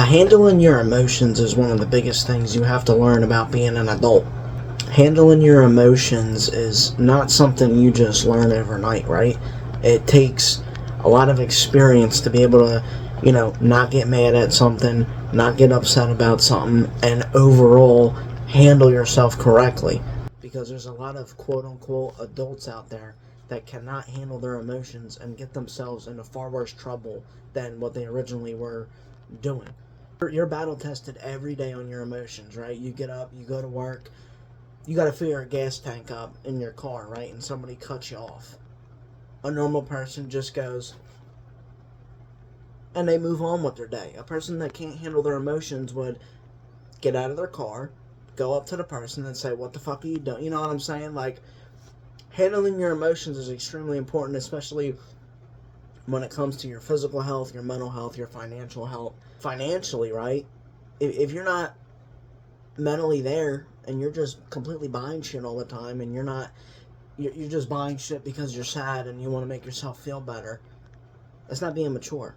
Handling your emotions is one of the biggest things you have to learn about being an adult. Handling your emotions is not something you just learn overnight, right? It takes a lot of experience to be able to, not get mad at something, not get upset about something, and overall handle yourself correctly. Because there's a lot of quote unquote adults out there that cannot handle their emotions and get themselves into far worse trouble than what they originally were doing. You're battle tested every day on your emotions, right? You get up, you go to work, you got to fill your gas tank up in your car, right? And somebody cuts you off. A normal person just goes and they move on with their day. A person that can't handle their emotions would get out of their car, go up to the person and say, "What the fuck are you doing?" You know what I'm saying? Like, handling your emotions is extremely important, especially when it comes to your physical health, your mental health, your financial health. Financially, right? If you're not mentally there and you're just completely buying shit all the time and you're just buying shit because you're sad and you want to make yourself feel better, that's not being mature.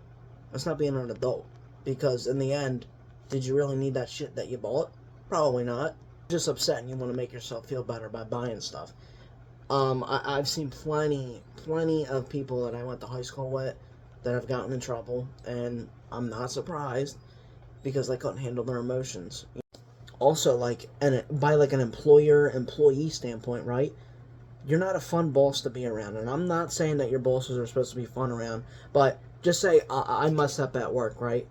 That's not being an adult. Because in the end, did you really need that shit that you bought? Probably not. You're just upset and you want to make yourself feel better by buying stuff. I've seen plenty of people that I went to high school with that have gotten in trouble, and I'm not surprised because they couldn't handle their emotions. Also, by an employer-employee standpoint, right? You're not a fun boss to be around, and I'm not saying that your bosses are supposed to be fun around, but just say I mess up at work, right?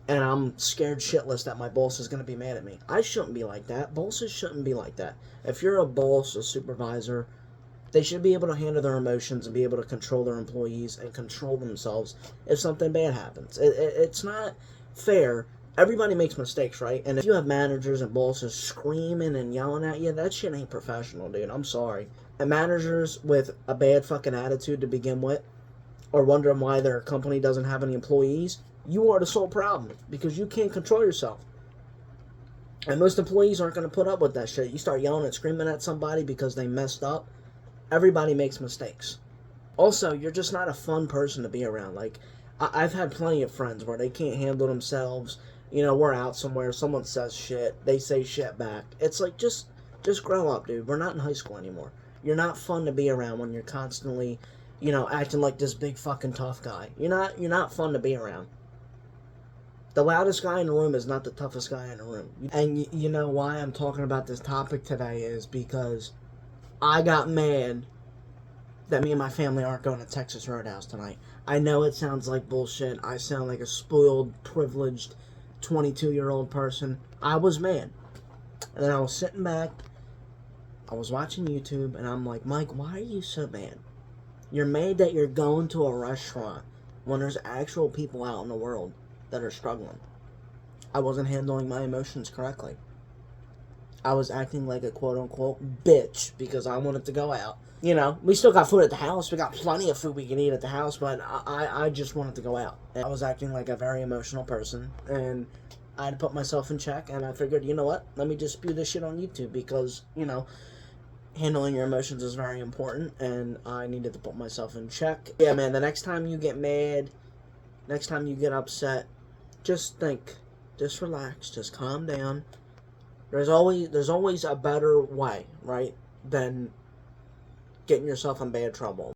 And I'm scared shitless that my boss is going to be mad at me. I shouldn't be like that. Bosses shouldn't be like that. If you're a boss, a supervisor, they should be able to handle their emotions and be able to control their employees and control themselves if something bad happens. It's not fair. Everybody makes mistakes, right? And if you have managers and bosses screaming and yelling at you, that shit ain't professional, dude. I'm sorry. And managers with a bad fucking attitude to begin with, or wondering why their company doesn't have any employees, you are the sole problem because you can't control yourself. And most employees aren't going to put up with that shit. You start yelling and screaming at somebody because they messed up. Everybody makes mistakes. Also, you're just not a fun person to be around. Like, I've had plenty of friends where they can't handle themselves. We're out somewhere, someone says shit, they say shit back. It's like, just grow up, dude. We're not in high school anymore. You're not fun to be around when you're constantly, acting like this big fucking tough guy. You're not fun to be around. The loudest guy in the room is not the toughest guy in the room. And you know why I'm talking about this topic today is because I got mad that me and my family aren't going to Texas Roadhouse tonight. I know it sounds like bullshit. I sound like a spoiled, privileged 22-year-old person. I was mad. And then I was sitting back, I was watching YouTube, and I'm like, Mike, why are you so mad? You're mad that you're going to a restaurant when there's actual people out in the world that are struggling. I wasn't handling my emotions correctly. I was acting like a quote-unquote bitch because I wanted to go out. We still got food at the house. We got plenty of food we can eat at the house, but I just wanted to go out. And I was acting like a very emotional person, and I had to put myself in check, and I figured, you know what? Let me just spew this shit on YouTube because, handling your emotions is very important, and I needed to put myself in check. Yeah, man, the next time you get mad, next time you get upset, just think, just relax, just calm down. There's always a better way, right, than getting yourself in bad trouble.